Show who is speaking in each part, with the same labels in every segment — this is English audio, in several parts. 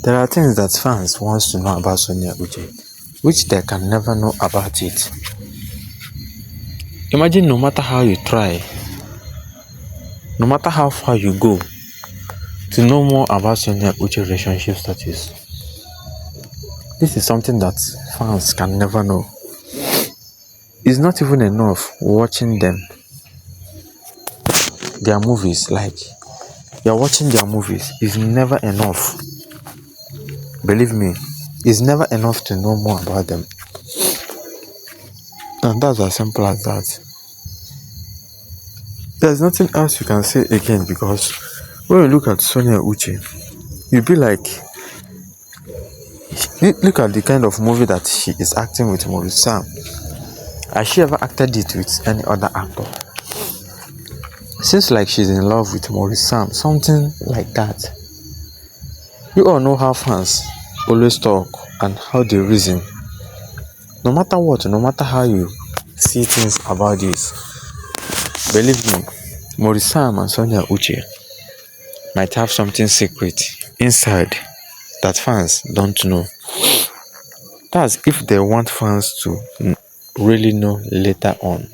Speaker 1: There are things that fans want to know about Sonia Uche, which they can never know about it. Imagine no matter how you try, no matter how far you go, to know more about Sonia Uche relationship status. This is something that fans can never know. It's not even enough watching their movies. Like, you're watching their movies is never enough. Believe me, it's never enough to know more about them. And that's as simple as that. There's nothing else you can say again, because when you look at Sonia Uche, you'll be like, look at the kind of movie that she is acting with Maurice. Has she ever acted it with any other actor? Seems like she's in love with Maurice, something like that. You all know how fans always talk and how they reason. No matter what, no matter how you see things about this, believe me, Maurice and Sonia Uche might have something secret inside that fans don't know. That's if they want fans to really know later on.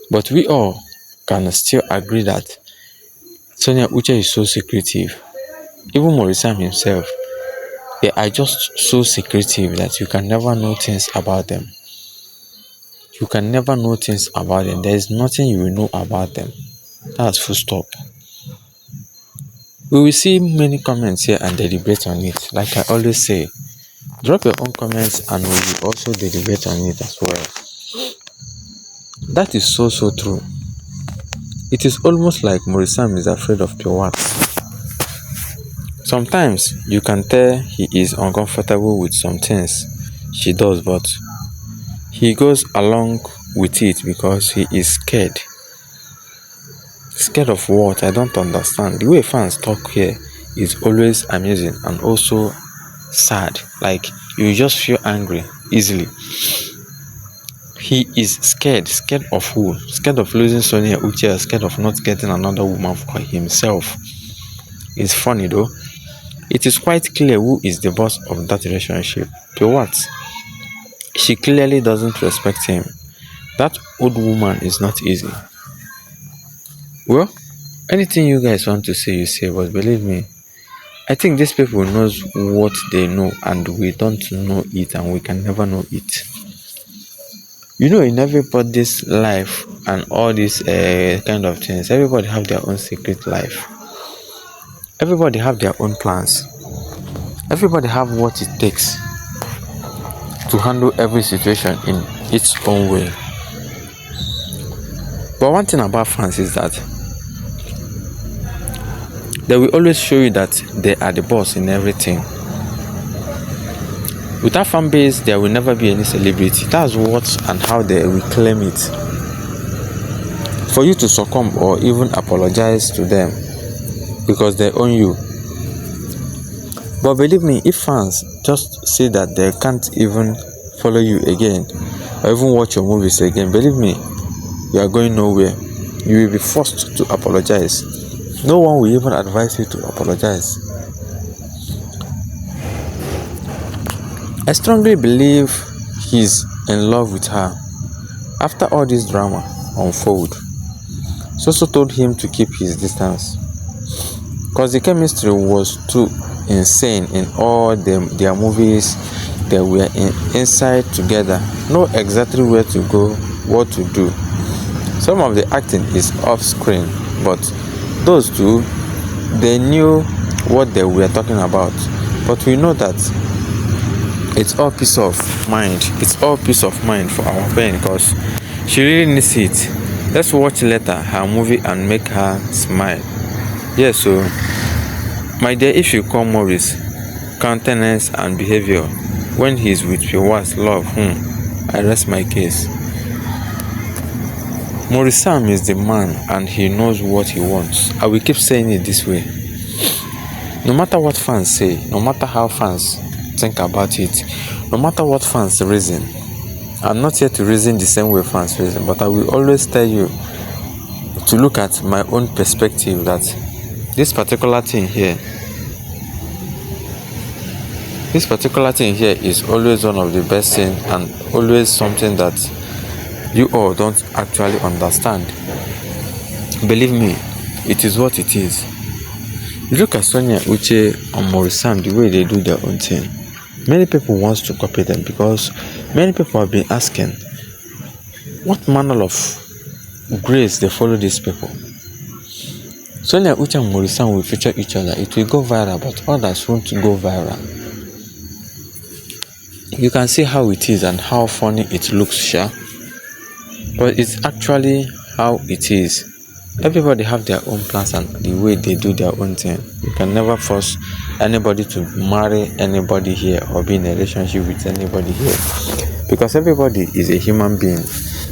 Speaker 1: But we all can still agree that Sonia Uche is so secretive. Even Maurice himself, they are just so secretive that you can never know things about them. You can never know things about them. There is nothing you will know about them. That's full stop. We will see many comments here and deliberate on it. Like I always say, drop your own comments and we will also deliberate on it as well. That is so true. It is almost like Maurice is afraid of pure words. Sometimes you can tell he is uncomfortable with some things she does, but he goes along with it because he is scared. Scared of what? I don't understand. The way fans talk here is always amusing and also sad. Like, you just feel angry easily. He is scared. Scared of who? Scared of losing Sonia Uche, scared of not getting another woman for himself. It's funny though. It is quite clear who is the boss of that relationship. To what? She clearly doesn't respect him. That old woman is not easy. Well, anything you guys want to say, you say, but believe me, I think these people knows what they know and we don't know it and we can never know it. You know, in everybody's life and all these kind of things, everybody have their own secret life. Everybody have their own plans. Everybody have what it takes to handle every situation in its own way. But one thing about fans is that they will always show you that they are the boss in everything. Without fan base, there will never be any celebrity. That's what and how they will claim it. For you to succumb or even apologize to them because they own you. But believe me, if fans just say that they can't even follow you again or even watch your movies again, believe me, you are going nowhere. You will be forced to apologize. No one will even advise you to apologize. I strongly believe he's in love with her. After all this drama unfold, Soso told him to keep his distance because the chemistry was too insane in all their movies. They were inside together, know exactly where to go, what to do. Some of the acting is off screen, but those two, they knew what they were talking about. But we know that it's all peace of mind. It's all peace of mind for our pain because she really needs it. Let's watch later her movie and make her smile. Yes, so my dear, if you call Maurice countenance and behavior when he's with your words love, I rest my case. Maurice is the man and he knows what he wants. I will keep saying it this way. No matter what fans say, no matter how fans think about it, no matter what fans reason, I'm not here to reason the same way fans reason, but I will always tell you to look at my own perspective that this particular thing here This particular thing here is always one of the best things and always something that you all don't actually understand. Believe me, it is what it is. You look at Sonia Uche and Maurice, the way they do their own thing. Many people want to copy them because many people have been asking what manner of grace they follow these people. Sonia Uche and Maurice will feature each other. It will go viral, but others won't go viral. You can see how it is and how funny it looks, sure. But it's actually how it is. Everybody have their own plans and the way they do their own thing. You can never force anybody to marry anybody here or be in a relationship with anybody here, because everybody is a human being.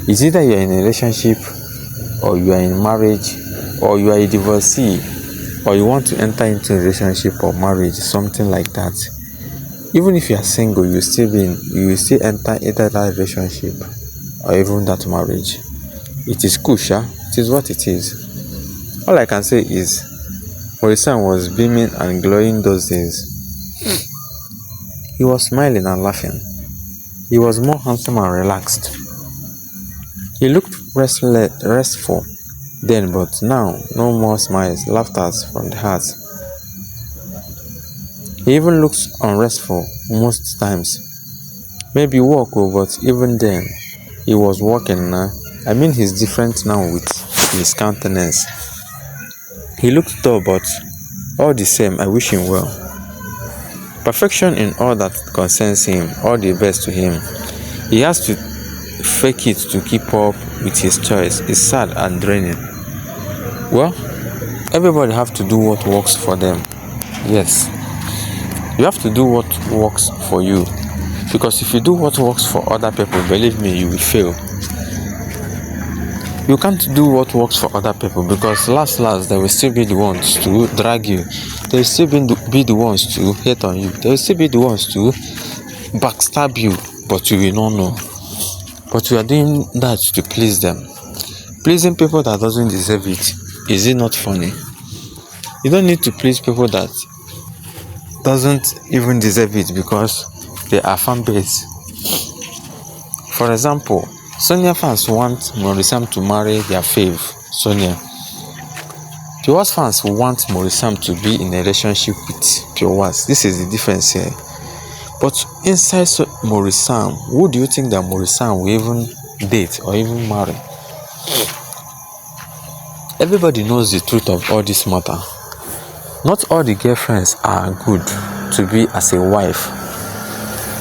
Speaker 1: It's either you are in a relationship or you are in marriage or you are a divorcee or you want to enter into a relationship or marriage, something like that. Even if you are single, you will still enter either that relationship or even that marriage. It is cool, sha. It is what it is. All I can say is Maurice was beaming and glowing those days. He was smiling and laughing. He was more handsome and relaxed. He looked restful then, but now no more smiles, laughter from the heart. He even looks unrestful most times. Maybe walk, but even then, he was walking now. I mean, he's different now with his countenance. He looked dull, but all the same, I wish him well. Perfection in all that concerns him, all the best to him. He has to fake it to keep up with his choice. It's sad and draining. Well, everybody have to do what works for them. Yes. You have to do what works for you. Because if you do what works for other people, believe me, you will fail. You can't do what works for other people because last, they will still be the ones to drag you. They will still be the ones to hate on you. They will still be the ones to backstab you, but you will not know. But you are doing that to please them. Pleasing people that doesn't deserve it, is it not funny? You don't need to please people that doesn't even deserve it because they are fan base. For example, Sonia fans want Maurice to marry their fave, Sonia. Pure fans want Maurice to be in a relationship with Pure. This is the difference here. But inside Maurice, who do you think that Maurice will even date or even marry? Everybody knows the truth of all this matter. Not all the girlfriends are good to be as a wife.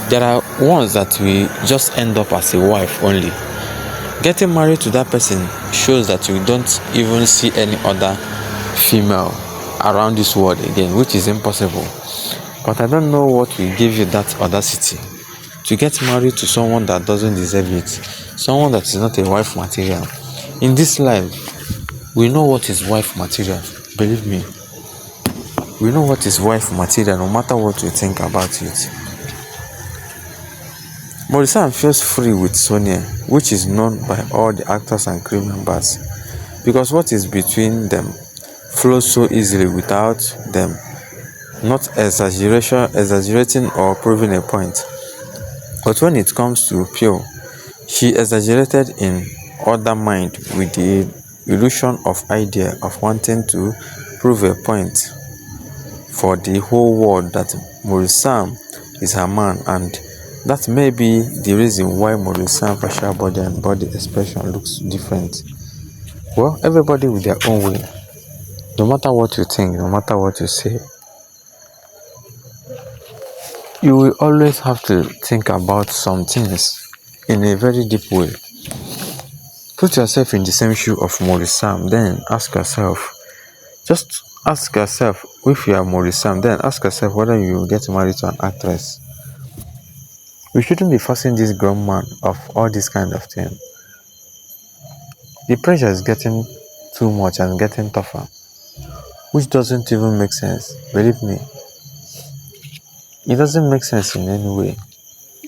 Speaker 1: There are ones that will just end up as a wife only. Getting married to that person shows that you don't even see any other female around this world again, which is impossible. But I don't know what will give you that audacity to get married to someone that doesn't deserve it, someone that is not a wife material. In this life, we know what is wife material. Believe me, we know what is wife material, no matter what you think about it. Maurice feels free with Sonia, which is known by all the actors and crew members, because what is between them flows so easily without them not exaggerating or proving a point. But when it comes to Pure, she exaggerated in other mind with the illusion of idea of wanting to prove a point for the whole world that Maurice is her man, and that may be the reason why Maurice facial body and body expression looks different. Well, everybody with their own way. No matter what you think, no matter what you say, you will always have to think about some things in a very deep way. Put yourself in the same shoe of Maurice, then ask yourself, just ask yourself if you are Maurice, then ask yourself whether you will get married to an actress. We shouldn't be forcing this grown man of all this kind of thing. The pressure is getting too much and getting tougher, which doesn't even make sense. Believe me, it doesn't make sense in any way.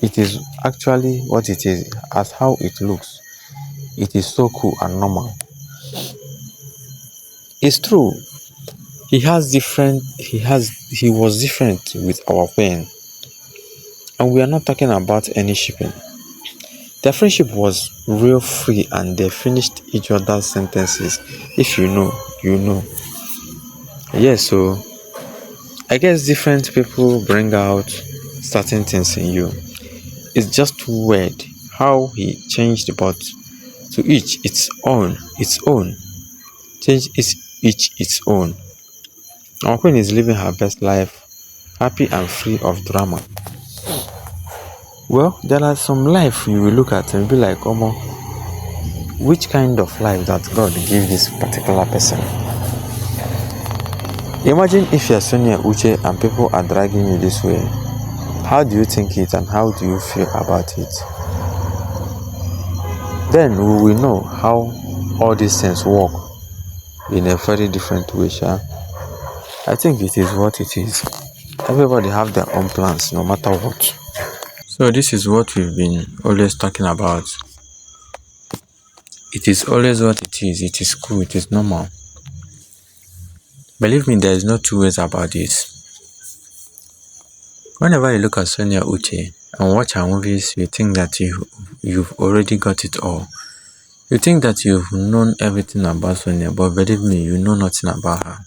Speaker 1: It is actually what it is, as how it looks. It is so cool and normal. It's true. He was different with our pain. And we are not talking about any shipping. Their friendship was real free and they finished each other's sentences. If you know, you know. Yes, so I guess different people bring out certain things in you. It's just weird how he changed, but to its own. Change is each its own. Our queen is living her best life, happy and free of drama. Well, there are some life you will look at and be like, Omo, which kind of life that God gave this particular person? Imagine if you're Sonia Uche and people are dragging you this way. How do you think it and how do you feel about it? Then we will know how all these things work in a very different way, sha. I think it is what it is. Everybody have their own plans no matter what. So this is what we've been always talking about. It is always what it is. It is cool. It is normal. Believe me, there is no two ways about this. Whenever you look at Sonia Uche and watch her movies, you think that you've already got it all. You think that you've known everything about Sonia, but believe me, you know nothing about her.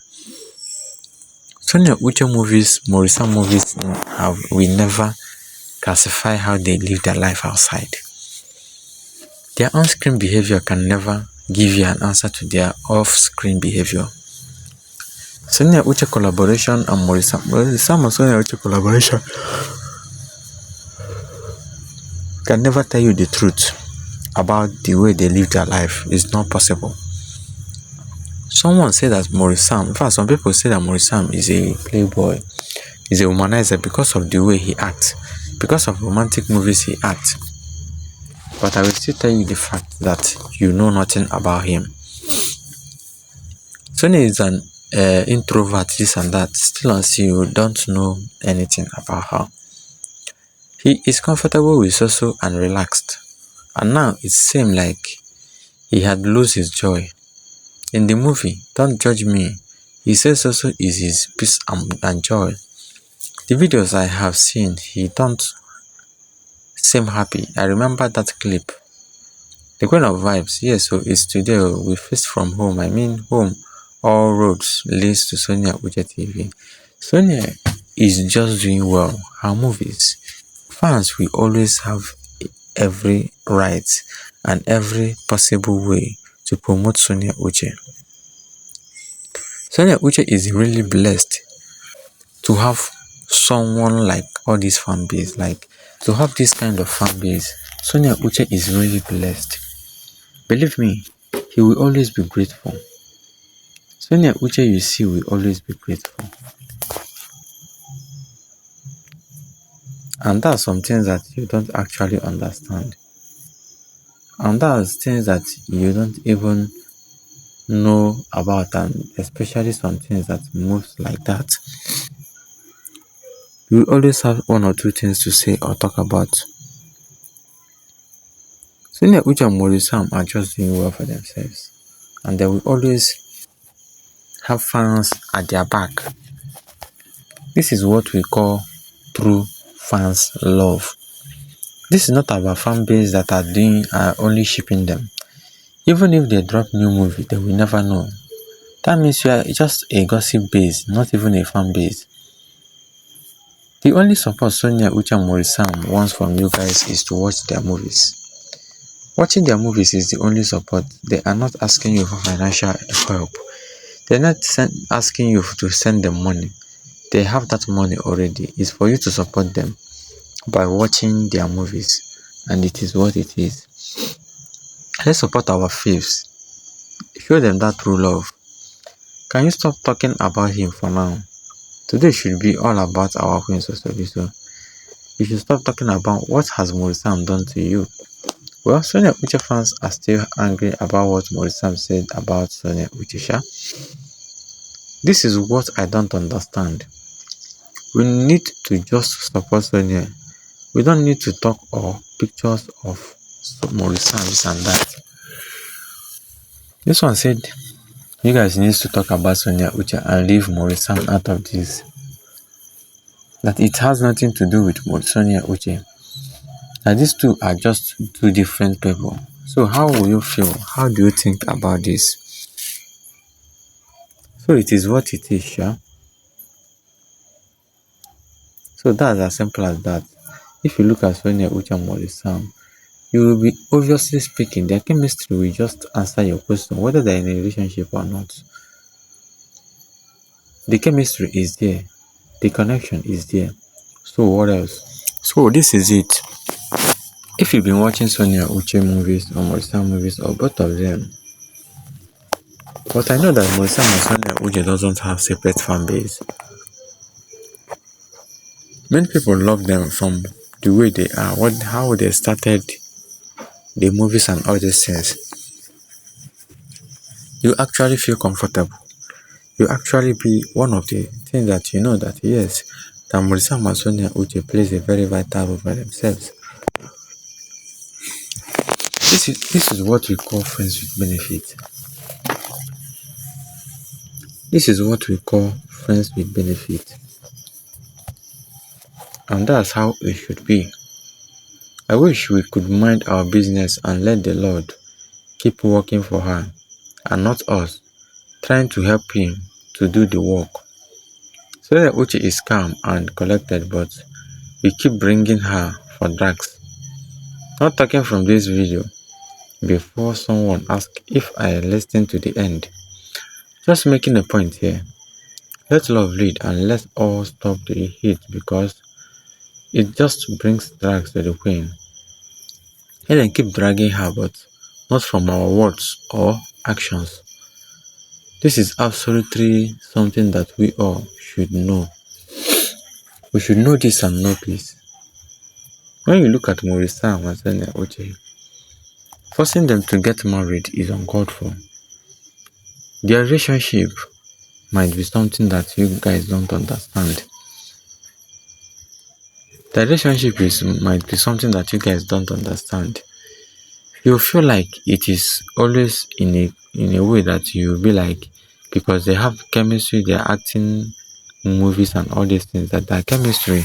Speaker 1: Sonia Uche movies, Maurice movies, we never classify how they live their life outside. Their on-screen behavior can never give you an answer to their off-screen behavior. Sonia Uche collaboration and Maurice and Sonia Uche collaboration can never tell you the truth about the way they live their life. It's not possible. Someone said that Maurice, in fact, some people say that Maurice is a playboy, is a womanizer because of the way he acts, because of romantic movies he acts. But I will still tell you the fact that you know nothing about him. Sonia is an introvert, this and that. Still until you don't know anything about her. He is comfortable with Soso and relaxed. And now it seems like he had lost his joy. In the movie, Don't Judge Me, he says Soso is his peace and joy. The videos I have seen, he don't seem happy. I remember that clip. The Queen of Vibes, yes, so it's today we feast from home. I mean home. All roads leads to Sonia Uche TV. Sonia is just doing well. Her movies. Fans will always have every right and every possible way to promote Sonia Uche. Sonia Uche is really blessed to have someone like all these fan base, like to have this kind of fan base. Sonia Uche is really blessed. Believe me, he will always be grateful. Sonia Uche, you see, will always be grateful. And that's some things that you don't actually understand. And that's things that you don't even know about, and especially some things that moves like that. You will always have one or two things to say or talk about. Sonia Uche and Maurice are just doing well for themselves. And they will always have fans at their back. This is what we call true fans love. This is not about fan base that are only shipping them. Even if they drop new movie, they will never know. That means you are just a gossip base, not even a fan base. The only support Sonia Uche and Maurice wants from you guys is to watch their movies. Watching their movies is the only support. They are not asking you for financial help. They're not asking you to send them money. They have that money already. It's for you to support them by watching their movies. And it is what it is. Let's support our faves. Show them that true love. Can you stop talking about him for now? Today should be all about our Queen Sosobi. So you should stop talking about what has Maurice done to you. Well, Sonia Uche fans are still angry about what Maurice said about Sonia Uche. This is what I don't understand. We need to just support Sonia. We don't need to talk or pictures of Maurice and that. This one said, you guys need to talk about Sonia Uche and leave Maurice out of this. that it has nothing to do with Sonia Uche. That these two are just two different people. So how will you feel? How do you think about this? So it is what it is, sure. So that's as simple as that. If you look at Sonia Uche and Maurice, you will be obviously speaking. Their chemistry will just answer your question, whether they're in a relationship or not. The chemistry is there. The connection is there. So what else? So this is it. If you've been watching Sonia Uche movies or Maurice movies or both of them, but I know that Maurice and Sonia Uche doesn't have separate fan base. Many people love them from the way they are, how they started the movies and all these things. You actually feel comfortable. You actually be one of the things that you know that yes, that Maurice and Sonia Uche plays a very vital role by themselves. This is what we call friends with benefit. This is what we call friends with benefit. And that's how it should be. I wish we could mind our business and let the Lord keep working for her and not us trying to help him to do the work. So that Uche is calm and collected, but we keep bringing her for drags. Not talking from this video before someone asks if I listened to the end. Just making a point here. Let love lead and let's all stop the hate because it just brings drags to the queen. Let them keep dragging her, but not from our words or actions. This is absolutely something that we all should know. We should know this and know this. When you look at Maurice and Sonia Uche, forcing them to get married is uncalled for. Their relationship might be something that you guys don't understand. The relationship might be something that you guys don't understand. You feel like it is always in a way that you'll be like, because they have chemistry, they're acting movies and all these things, that their chemistry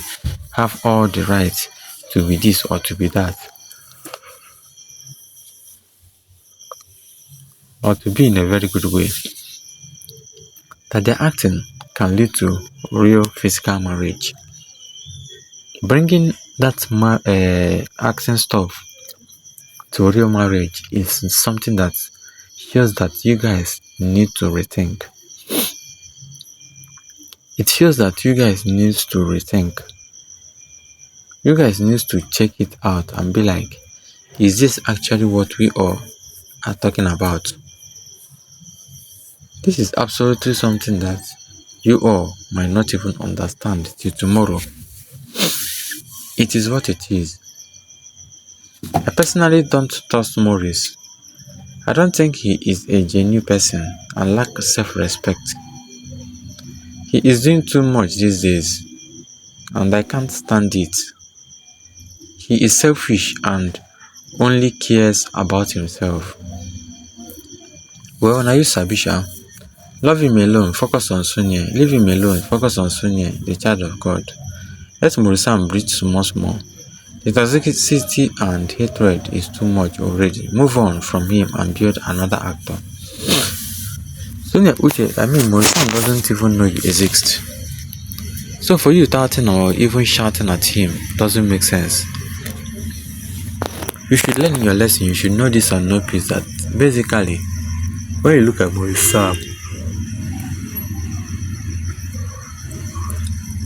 Speaker 1: have all the right to be this or to be that, or to be in a very good way, that their acting can lead to real physical marriage. Bringing that acting stuff to real marriage is something that shows that you guys need to rethink. It shows that you guys need to rethink. You guys need to check it out and be like, is this actually what we all are talking about? This is absolutely something that you all might not even understand till tomorrow. It is what it is. I personally don't trust Maurice. I don't think he is a genuine person and lacks self-respect. He is doing too much these days and I can't stand it. He is selfish and only cares about himself. Well, now you Sabisha, love him alone, focus on Sonia. Leave him alone, focus on Sonia, the child of God. Let Maurice breathe small. The toxicity and hatred is too much already. Move on from him and build another actor. Sonia Uche, Maurice doesn't even know you exist. So for you doubting or even shouting at him doesn't make sense. You should learn your lesson. You should know this and know peace, that basically when you look at Maurice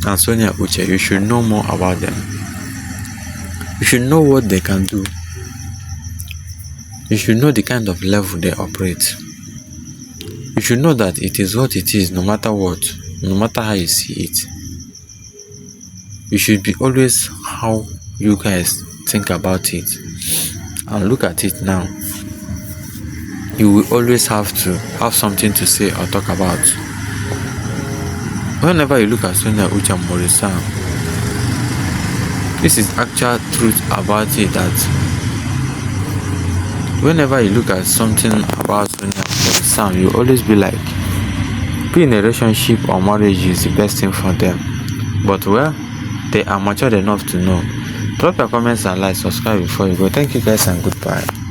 Speaker 1: and Sonia Uche, you should know more about them. You should know what they can do. You should know the kind of level they operate. You should know that it is what it is, no matter what, no matter how you see it. You should be always how you guys think about it and look at it now. You will always have to have something to say or talk about. Whenever you look at Sonia Uche and Maurice, this is actual truth about it, that whenever you look at something about Sonia and Maurice, you always be like, being in a relationship or marriage is the best thing for them. But well, they are matured enough to know. Drop your comments and like, subscribe before you go. Thank you guys and goodbye.